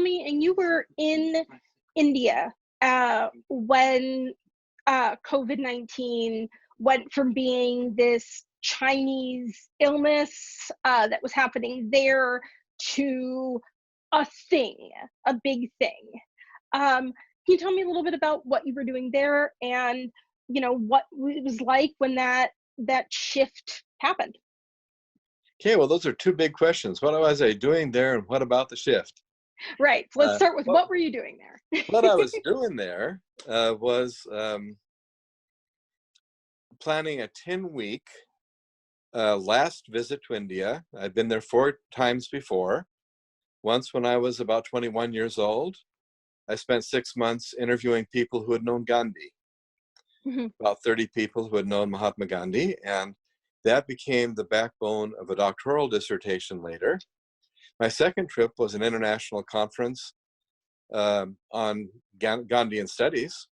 tell me, and you were in India when COVID-19 went from being this Chinese illness that was happening there to a thing, a big thing. Can you tell me a little bit about what you were doing there and, what it was like when that shift happened? Okay, well, those are two big questions. What was I doing there, and what about the shift? Right. So let's start with what were you doing there? What I was doing there was planning a 10-week last visit to India. I'd been there 4 times before. Once when I was about 21 years old, I spent 6 months interviewing people who had known Gandhi, about 30 people who had known Mahatma Gandhi, and that became the backbone of a doctoral dissertation later. My second trip was an international conference on Gandhian studies,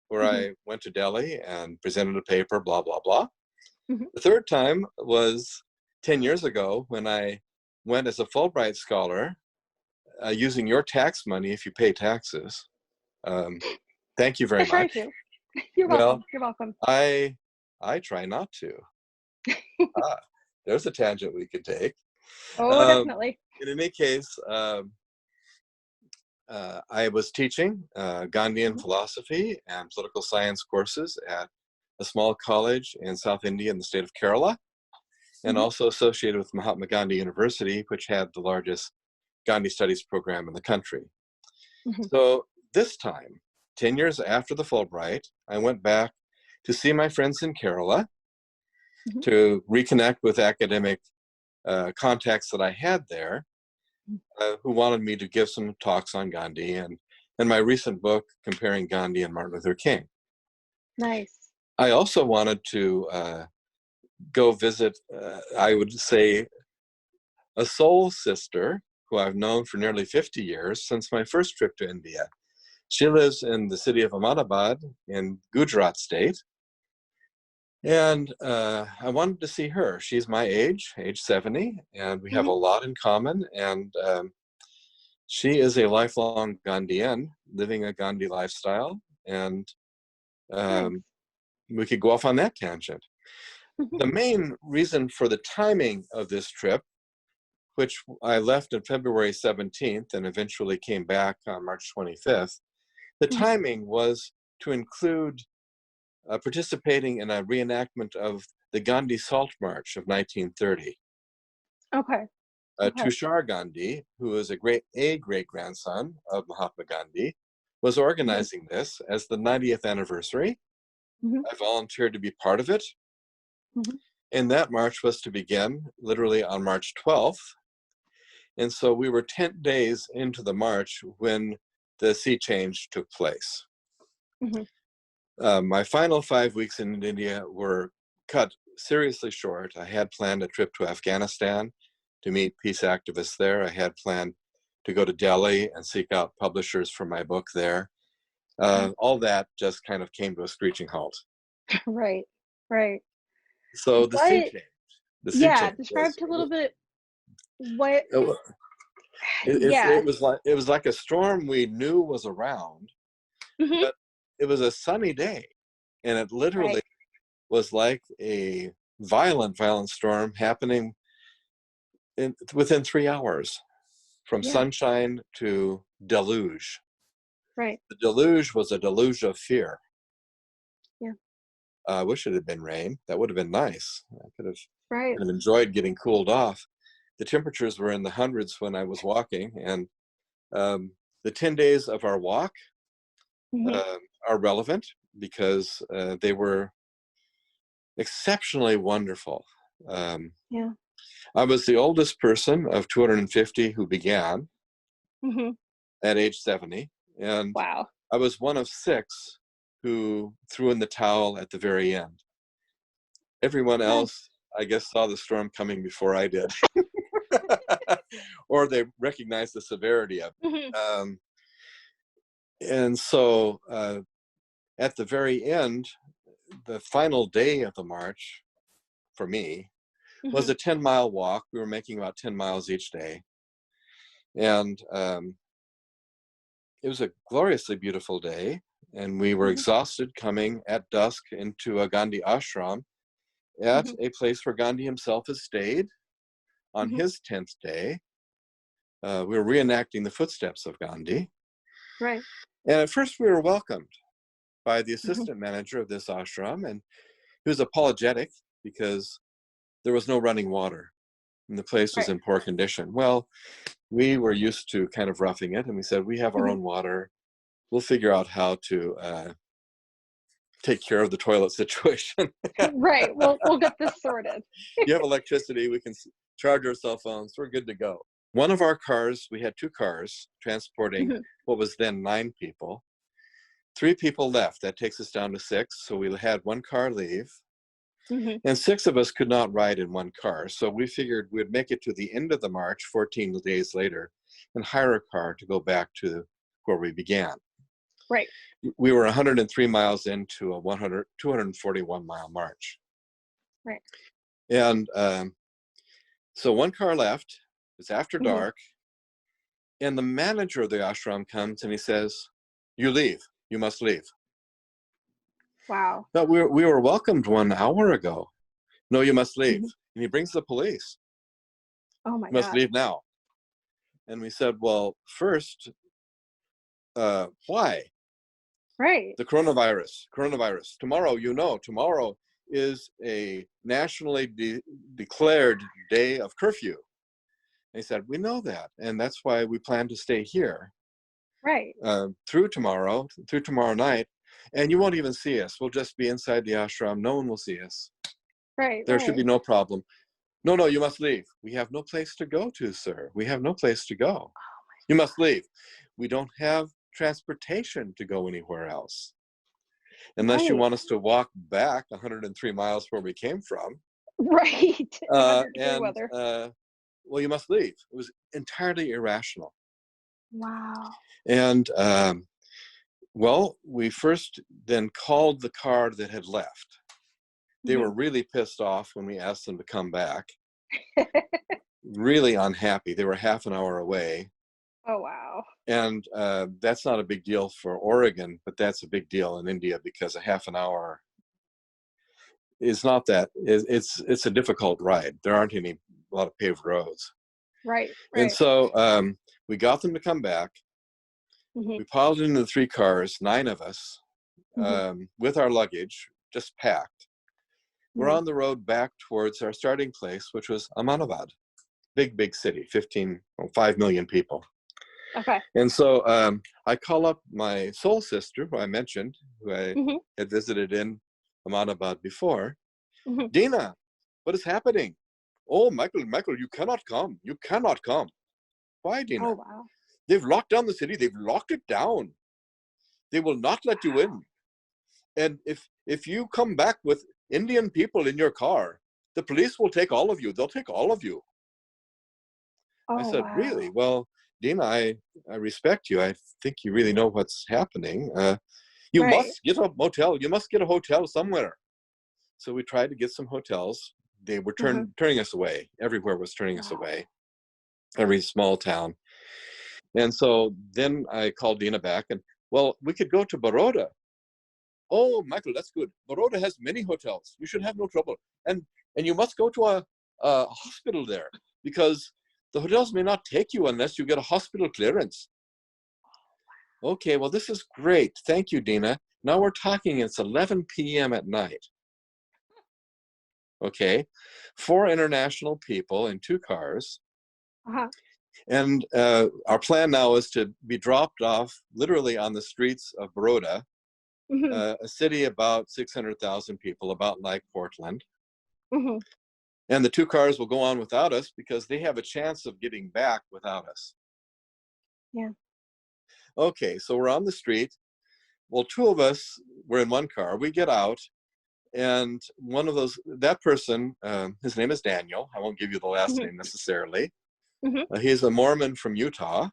where I went to Delhi and presented a paper, blah, blah, blah. The third time was 10 years ago when I went as a Fulbright scholar using your tax money if you pay taxes. Thank you very much. I try to. You're welcome. Well, You're welcome. I try not to. There's a tangent we could take. Oh, definitely. In any case, I was teaching Gandhian philosophy and political science courses at a small college in South India in the state of Kerala, and also associated with Mahatma Gandhi University, which had the largest Gandhi studies program in the country. So this time, 10 years after the Fulbright, I went back to see my friends in Kerala, to reconnect with academic contacts that I had there, who wanted me to give some talks on Gandhi and my recent book comparing Gandhi and Martin Luther King. Nice. I also wanted to go visit, I would say, a soul sister who I've known for nearly 50 years since my first trip to India. She lives in the city of Ahmedabad in Gujarat state. And I wanted to see her. She's my age 70, and we have a lot in common. And she is a lifelong Gandhian, living a Gandhi lifestyle. And we could go off on that tangent. The main reason for the timing of this trip, which I left on February 17th and eventually came back on March 25th, the timing was to include participating in a reenactment of the Gandhi Salt March of 1930. Okay. Tushar Gandhi, who is a great-grandson of Mahatma Gandhi, was organizing this as the 90th anniversary. I volunteered to be part of it. And that march was to begin literally on March 12th. And so we were 10 days into the march when the sea change took place. My final 5 weeks in India were cut seriously short. I had planned a trip to Afghanistan to meet peace activists there. I had planned to go to Delhi and seek out publishers for my book there. All that just kind of came to a screeching halt. Right. So the sea change. Describe a little bit what. It was like a storm we knew was around, but it was a sunny day, and it literally was like a violent storm happening within 3 hours, from sunshine to deluge. Right. The deluge was a deluge of fear. Yeah. I wish it had been rain. That would have been nice. I could have enjoyed getting cooled off. The temperatures were in the hundreds when I was walking, and the 10 days of our walk are relevant because they were exceptionally wonderful. I was the oldest person of 250 who began at age 70, and I was one of 6 who threw in the towel at the very end. Everyone else, I guess, saw the storm coming before I did. Or they recognized the severity of it. And so at the very end, the final day of the march for me was a 10-mile walk. We were making about 10 miles each day. And it was a gloriously beautiful day, and we were exhausted coming at dusk into a Gandhi Ashram at a place where Gandhi himself has stayed on his 10th day. We were reenacting the footsteps of Gandhi. Right. And at first we were welcomed by the assistant manager of this ashram, and he was apologetic because there was no running water and the place was in poor condition. Well, we were used to kind of roughing it, and we said, we have our own water. We'll figure out how to take care of the toilet situation. Right. We'll get this sorted. You have electricity. We can charge our cell phones. We're good to go. One of our cars, we had 2 cars transporting what was then 9 people. 3 people left. That takes us down to 6. So we had 1 car leave. And 6 of us could not ride in 1 car. So we figured we'd make it to the end of the march 14 days later and hire a car to go back to where we began. Right. We were 103 miles into a 241-mile march. Right. And so 1 car left. It's after dark. And the manager of the ashram comes and he says, you leave. You must leave. Wow. But we were welcomed 1 hour ago. No, you must leave. And he brings the police. Oh my You must God. leave now. And we said, well, first, why? Right. The coronavirus. Tomorrow is a nationally declared day of curfew. And he said, we know that. And that's why we plan to stay here. Right. Through tomorrow night. And you won't even see us. We'll just be inside the ashram. No one will see us. Right. There should be no problem. No, you must leave. We have no place to go to, sir. We have no place to go. You must leave. We don't have transportation to go anywhere else. Unless you want us to walk back 103 miles where we came from. Right. Weather. Well, you must leave. It was entirely irrational. Wow. And well, we first then called the car that had left. They were really pissed off when we asked them to come back. Really unhappy. They were half an hour away. Oh, wow. And that's not a big deal for Oregon, but that's a big deal in India because a half an hour is not that. It's a difficult ride. There aren't a lot of paved roads. Right. And so we got them to come back. We piled into the 3 cars, 9 of us, with our luggage, just packed. We're on the road back towards our starting place, which was Ahmedabad, big city, 5 million people. Okay. And so I call up my soul sister, who I mentioned, who I had visited in Ahmedabad before. Dina, what is happening? Oh, Michael, you cannot come. You cannot come. Why, Dina? Oh, wow. They've locked down the city. They've locked it down. They will not let you in. And if you come back with Indian people in your car, the police will take all of you. They'll take all of you. Oh, I said, wow. really? Well, Dina, I respect you. I think you really know what's happening. You must get a motel. You must get a hotel somewhere. So we tried to get some hotels. They were turning us away. Everywhere was turning us away. Every small town. And so then I called Dina back and, well, we could go to Baroda. Oh, Michael, that's good. Baroda has many hotels. You should have no trouble. And you must go to a hospital there because the hotels may not take you unless you get a hospital clearance. Okay, well, this is great. Thank you, Dina. Now we're talking, it's 11 p.m. at night. Okay, 4 international people in 2 cars. And our plan now is to be dropped off literally on the streets of Baroda, a city about 600,000 people, about like Portland. And the 2 cars will go on without us because they have a chance of getting back without us. Yeah. Okay, so we're on the street. Well, 2 of us were in 1 car. We get out, and that person, his name is Daniel. I won't give you the last name necessarily. He's a Mormon from Utah.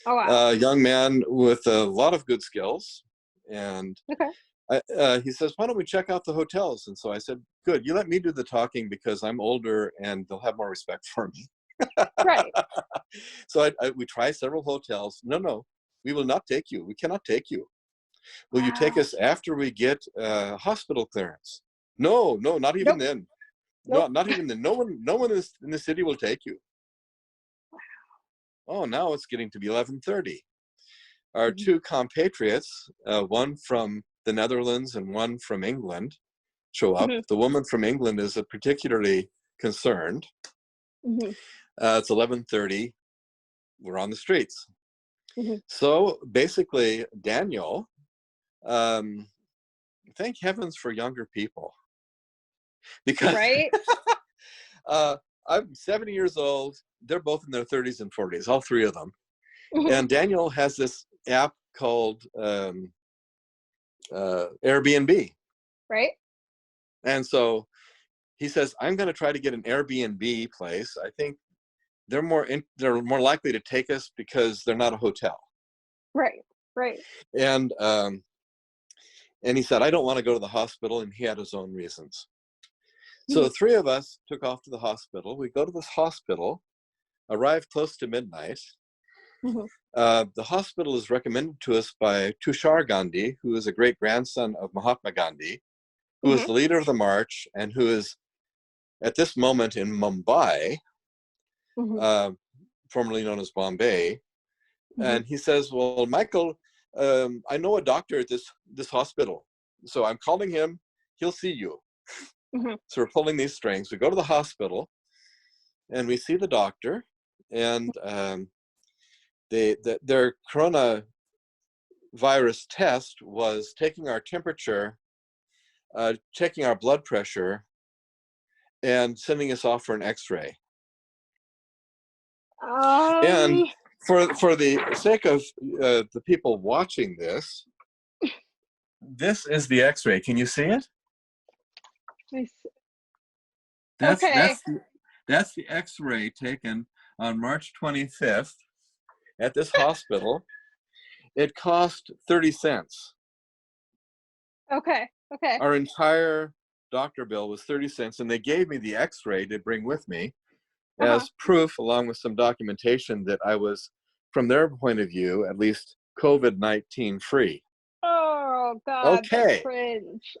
Oh, wow. A young man with a lot of good skills. And he says, why don't we check out the hotels? And so I said, good, you let me do the talking because I'm older and they'll have more respect for me. Right. So we try several hotels. No, We will not take you. We cannot take you. Will you take Wow. us after we get hospital clearance? No, not even Nope. then. Nope. No, not even then. No one in the city will take you. Oh, now it's getting to be 11:30. Our two compatriots, one from the Netherlands and one from England, show up. The woman from England is particularly concerned. It's 11:30. We're on the streets. So basically, Daniel, thank heavens for younger people, because Right. I'm 70 years old. They're both in their 30s and 40s, all three of them. And Daniel has this app called Airbnb. Right. And so he says, I'm going to try to get an Airbnb place. I think they're more likely to take us because they're not a hotel. Right. And he said, I don't want to go to the hospital, and he had his own reasons. So the three of us took off to the hospital. We go to this hospital, arrive close to midnight. The hospital is recommended to us by Tushar Gandhi, who is a great-grandson of Mahatma Gandhi, who is the leader of the march and who is at this moment in Mumbai, formerly known as Bombay. And he says, well, Michael, I know a doctor at this hospital, so I'm calling him. He'll see you. So we're pulling these strings. We go to the hospital, and we see the doctor, and their coronavirus test was taking our temperature, checking our blood pressure, and sending us off for an X-ray. And for the sake of the people watching this, this is the X-ray. Can you see it? That's the X-ray taken on March 25th at this hospital. It cost 30 cents. Okay. Our entire doctor bill was 30 cents, and they gave me the X-ray to bring with me as proof, along with some documentation that I was, from their point of view, at least COVID-19 free. Oh God, okay. That's cringe.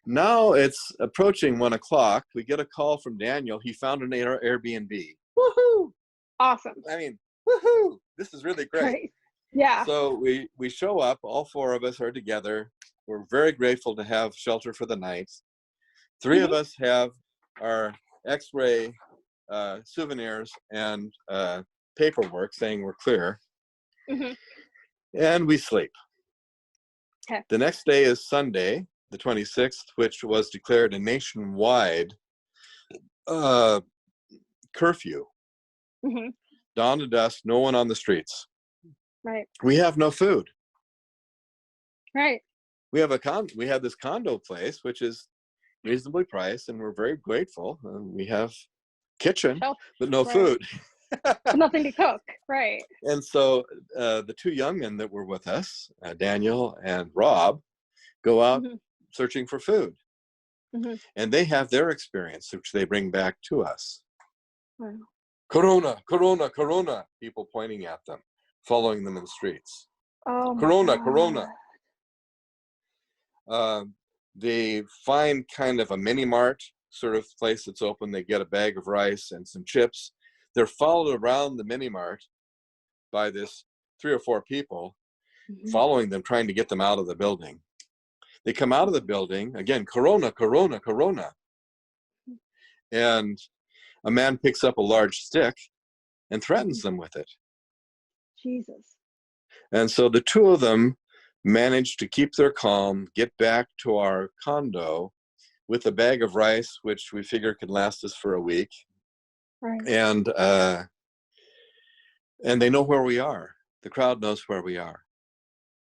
Now it's approaching 1 o'clock. We get a call from Daniel. He found an Airbnb. Woohoo! Awesome. I mean, woohoo! This is really great. Right. Yeah. So we show up. All four of us are together. We're very grateful to have shelter for the night. Three of us have our X-ray souvenirs and paperwork saying we're clear. And we sleep. Okay. The next day is Sunday, the 26th, which was declared a nationwide curfew. Dawn to dusk, no one on the streets. Right. We have no food. Right. We have this condo place, which is reasonably priced, and we're very grateful. We have kitchen, but no food. Nothing to cook. Right. And so the two young men that were with us, Daniel and Rob, go out searching for food. And they have their experience, which they bring back to us. Wow. Corona, Corona, Corona, people pointing at them, following them in the streets. Oh, Corona, Corona. They find kind of a mini mart sort of place that's open. They get a bag of rice and some chips. They're followed around the mini mart by this 3 or 4 people following them, trying to get them out of the building. They come out of the building, again, Corona, Corona, Corona. And a man picks up a large stick and threatens them with it. Jesus. And so the two of them managed to keep their calm, get back to our condo with a bag of rice, which we figure could last us for a week. Right. And they know where we are. The crowd knows where we are.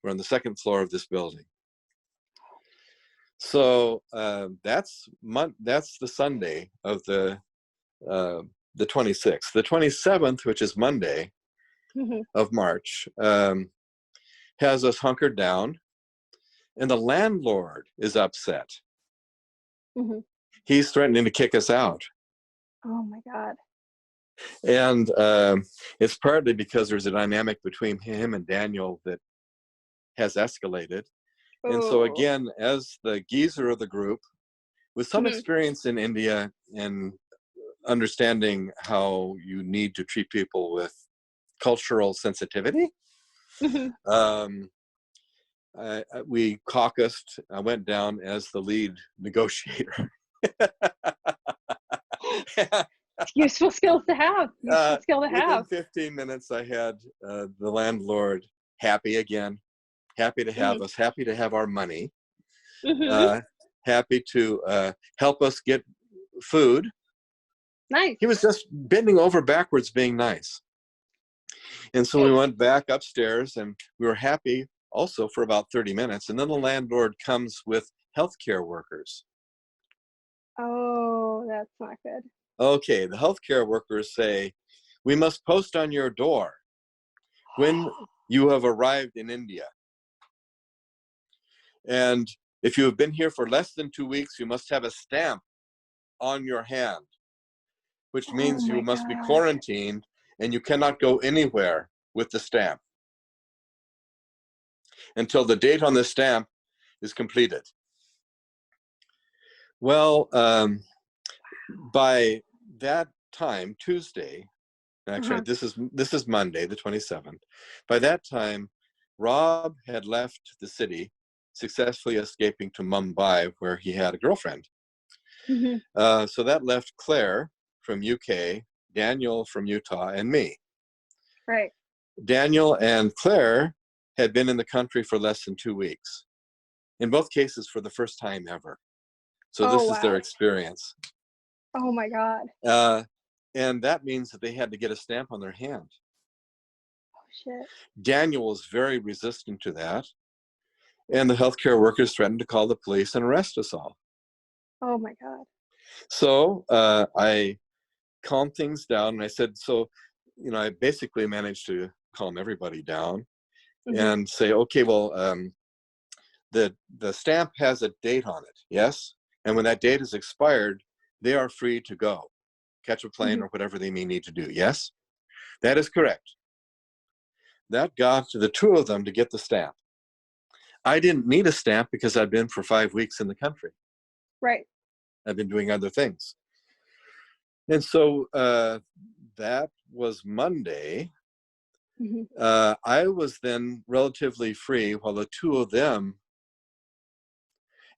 We're on the 2nd floor of this building. So that's the Sunday of the 26th. The 27th, which is Monday of March, has us hunkered down, and the landlord is upset. He's threatening to kick us out. Oh my God. And it's partly because there's a dynamic between him and Daniel that has escalated. And so Oh. again, as the geezer of the group, with some experience in India and understanding how you need to treat people with cultural sensitivity, we caucused. I went down as the lead negotiator. Useful skills to have. Useful skill to Within have. 15 minutes, I had the landlord happy again, happy to have us, happy to have our money, happy to help us get food. Nice. He was just bending over backwards being nice. And so we went back upstairs and we were happy also for about 30 minutes. And then the landlord comes with healthcare workers. Oh, that's not good. Okay, the healthcare workers say, we must post on your door when you have arrived in India. And if you have been here for less than 2 weeks, you must have a stamp on your hand, which means you must be quarantined and you cannot go anywhere with the stamp until the date on the stamp is completed. Well, by that time, Tuesday, actually, this is Monday, the 27th. By that time, Rob had left the city, successfully escaping to Mumbai, where he had a girlfriend. So that left Claire from UK, Daniel from Utah, and me. Right. Daniel and Claire had been in the country for less than 2 weeks. In both cases, for the first time ever. So this is their experience. Oh my God. And that means that they had to get a stamp on their hand. Oh shit. Daniel was very resistant to that. And the healthcare workers threatened to call the police and arrest us all. Oh my God. So I calmed things down and I said, so, you know, I basically managed to calm everybody down and say, okay, well, the stamp has a date on it, yes? And when that date is expired, they are free to go, catch a plane or whatever they may need to do, yes? That is correct. That got to the two of them to get the stamp. I didn't need a stamp because I'd been for 5 weeks in the country. Right. I've been doing other things. And so that was Monday. I was then relatively free while the two of them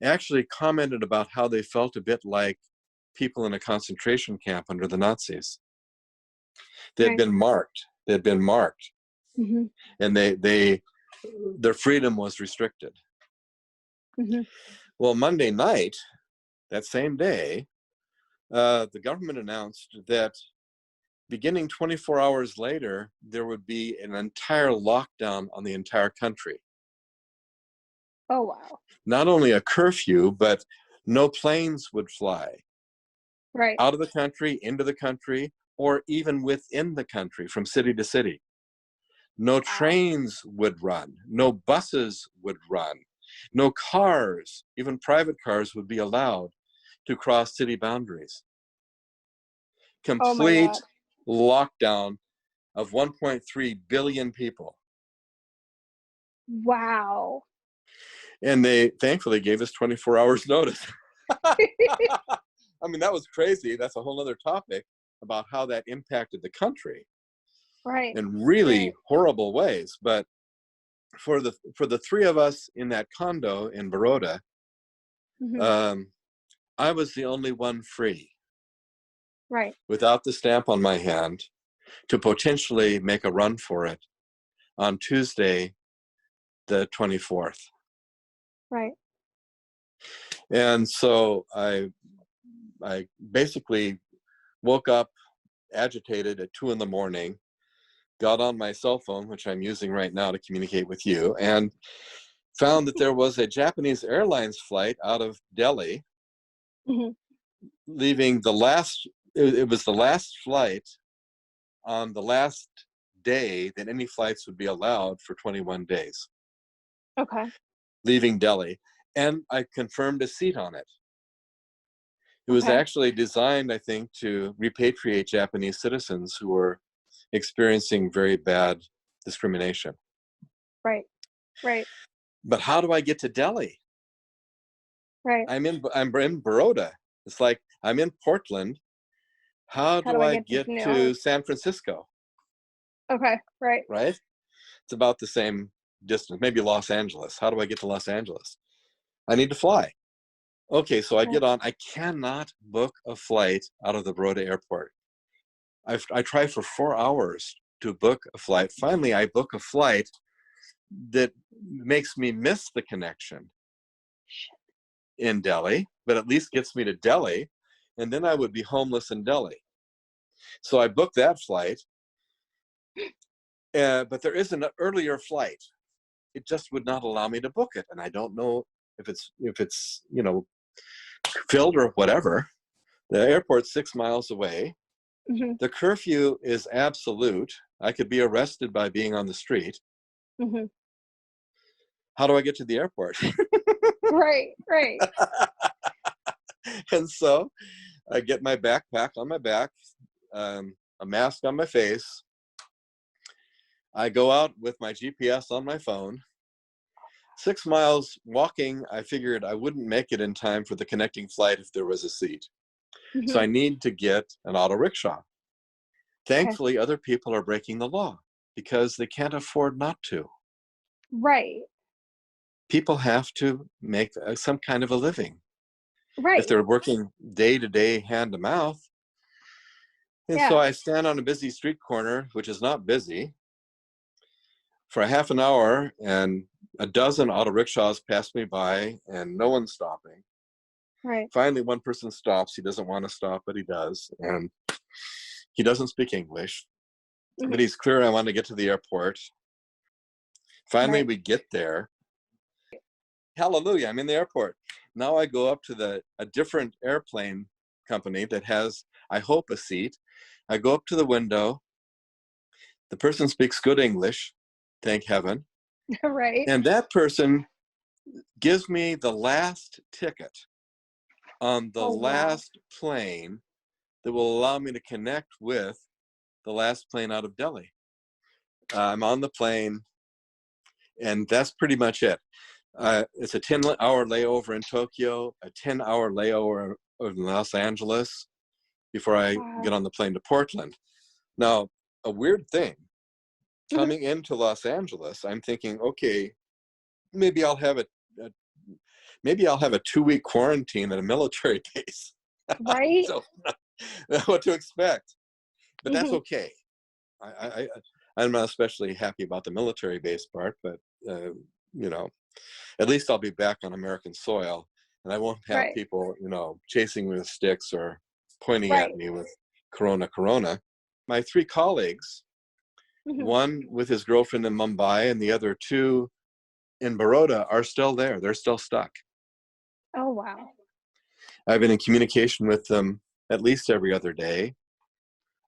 actually commented about how they felt a bit like people in a concentration camp under the Nazis. They had been marked. They had been marked. And their freedom was restricted. Well, Monday night, that same day, the government announced that beginning 24 hours later, there would be an entire lockdown on the entire country. Oh, wow. Not only a curfew, but no planes would fly. Right. Out of the country, into the country, or even within the country, from city to city. No trains would run. No buses would run. No cars, even private cars, would be allowed to cross city boundaries. Complete lockdown of 1.3 billion people. Wow. And they thankfully gave us 24 hours notice. I mean, that was crazy. That's a whole other topic about how that impacted the country. Right. In really horrible ways. But for the three of us in that condo in Baroda, I was the only one free. Right. Without the stamp on my hand to potentially make a run for it on Tuesday, the 24th. Right. And so I basically woke up agitated at 2 a.m, got on my cell phone, which I'm using right now to communicate with you, and found that there was a Japanese Airlines flight out of Delhi, leaving it was the last flight on the last day that any flights would be allowed for 21 days. Okay. Leaving Delhi. And I confirmed a seat on it. It was Okay. actually designed, I think, to repatriate Japanese citizens who were experiencing very bad discrimination. Right. Right. But how do I get to Delhi? Right. I'm in Baroda. It's like I'm in Portland. How How do do I I get get New to York? San Francisco? Okay. Right. Right? It's about the same distance, maybe Los Angeles. How do I get to Los Angeles? I need to fly. Okay, so I Okay. get on. I cannot book a flight out of the Baroda airport. I try for 4 hours to book a flight. Finally, I book a flight that makes me miss the connection in Delhi, but at least gets me to Delhi, and then I would be homeless in Delhi. So I booked that flight, but there is an earlier flight. It just would not allow me to book it, and I don't know if it's filled or whatever. The airport's 6 miles away. Mm-hmm. The curfew is absolute. I could be arrested by being on the street. Mm-hmm. How do I get to the airport? Right. Right. And so I get my backpack on my back, a mask on my face. I go out with my GPS on my phone. 6 miles walking, I figured I wouldn't make it in time for the connecting flight if there was a seat. Mm-hmm. So I need to get an auto rickshaw. Okay. Thankfully, other people are breaking the law because they can't afford not to. Right. People have to make some kind of a living. Right. If they're working day to day, hand to mouth. And so Yeah. I stand on a busy street corner, which is not busy, for a half an hour, and a dozen auto rickshaws pass me by and no one's stopping. Right. Finally, one person stops. He doesn't want to stop, but he does. And he doesn't speak English, Mm-hmm. but he's clear I want to get to the airport. Finally, Right. we get there. Hallelujah, I'm in the airport. Now I go up to a different airplane company that has, I hope, a seat. I go up to the window. The person speaks good English, thank heaven. Right. And that person gives me the last ticket on the Oh, wow. last plane that will allow me to connect with the last plane out of Delhi. I'm on the plane, and that's pretty much it. It's a 10-hour layover in Tokyo, a 10-hour layover in Los Angeles before I get on the plane to Portland. Now, a weird thing, coming into Los Angeles, I'm thinking, okay, maybe I'll have a 2-week quarantine at a military base. Right. So, what to expect? But that's Mm-hmm. okay. I'm not especially happy about the military base part, but at least I'll be back on American soil, and I won't have Right. people, chasing me with sticks or pointing Right. at me with Corona. My 3 colleagues, Mm-hmm. one with his girlfriend in Mumbai and the other 2 in Baroda, are still there. They're still stuck. Oh, wow. I've been in communication with them at least every other day.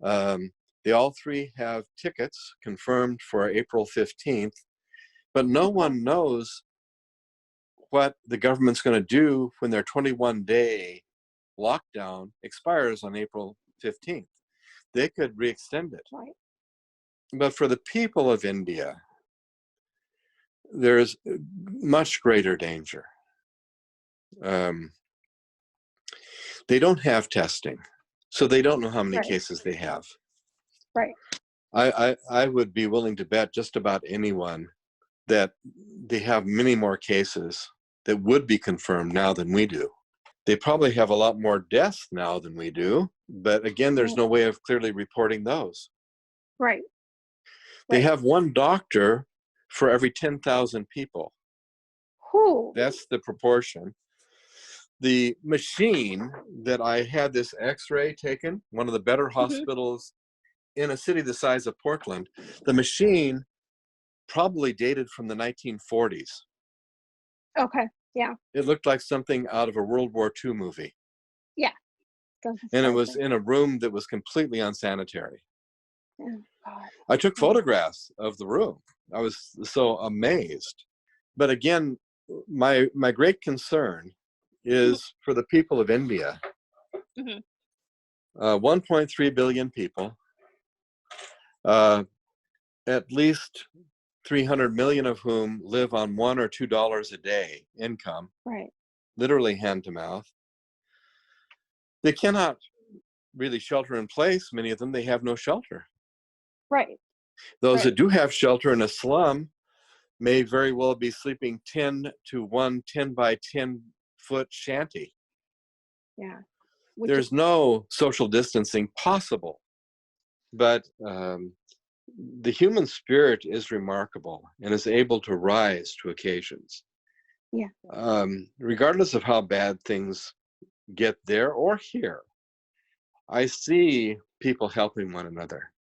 They all 3 have tickets confirmed for April 15th, but no one knows what the government's going to do when their 21-day lockdown expires on April 15th. They could re-extend it. Right. But for the people of India, there's much greater danger. They don't have testing, so they don't know how many Right. cases they have. Right. I would be willing to bet just about anyone that they have many more cases that would be confirmed now than we do. They probably have a lot more deaths now than we do, but again, there's no way of clearly reporting those. Right. They have 1 doctor for every 10,000 people. Whew. That's the proportion. The machine that I had this x-ray taken, one of the better hospitals in a city the size of Portland, the machine probably dated from the 1940s. Okay. Yeah. It looked like something out of a World War II movie. Yeah. And it was in a room that was completely unsanitary. Oh, God. I took photographs of the room. I was so amazed. But again, my great concern is for the people of India. Mhm. 1.3 billion people, at least 300 million of whom live on $1 or $2 a day income, Right. literally hand to mouth. They cannot really shelter in place. Many of them, they have no shelter. Right. Those Right. that do have shelter in a slum may very well be sleeping 10 to 1 10 by 10 foot shanty. Yeah. Which There's no social distancing possible, but the human spirit is remarkable and is able to rise to occasions. Yeah. Regardless of how bad things get there or here, I see people helping one another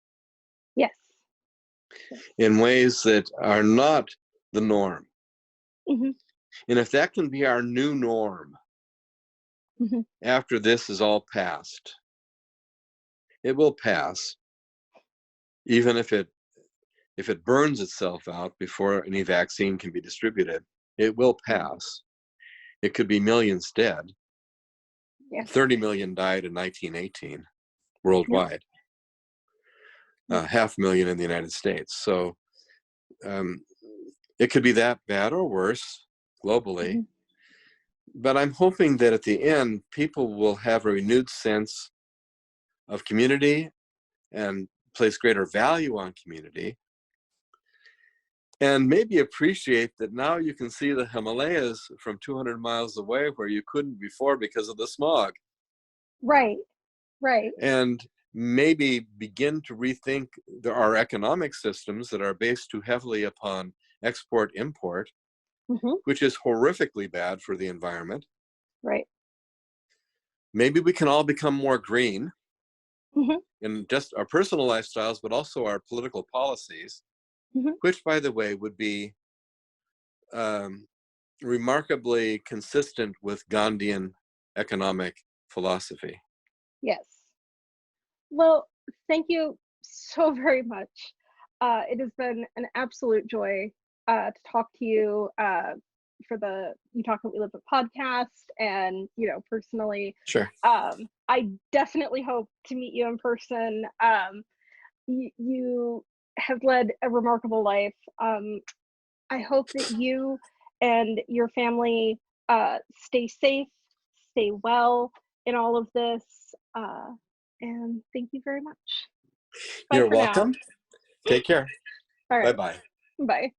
Yes. in ways that are not the norm. Hmm. And if that can be our new norm Hmm. after this is all passed, it will pass, even if it burns itself out before any vaccine can be distributed. It will pass. It could be millions dead. Yeah. 30 million died in 1918 Yeah. worldwide, Yeah. 500,000 in the United States. So it could be that bad or worse globally. Hmm. But I'm hoping that at the end, people will have a renewed sense of community and place greater value on community, and maybe appreciate that now you can see the Himalayas from 200 miles away where you couldn't before because of the smog. Right. Right. And maybe begin to rethink our economic systems that are based too heavily upon export import, Hmm. which is horrifically bad for the environment. Right. Maybe we can all become more green Hmm. in just our personal lifestyles, but also our political policies, Hmm. which, by the way, would be remarkably consistent with Gandhian economic philosophy. Yes. Well, thank you so very much. It has been an absolute joy to talk to you for the You Talk What We Live With podcast, and personally. Sure. I definitely hope to meet you in person. You have led a remarkable life. I hope that you and your family stay safe, stay well in all of this. And thank you very much. Bye You're for now. welcome. Take care. All right. Bye-bye. Bye.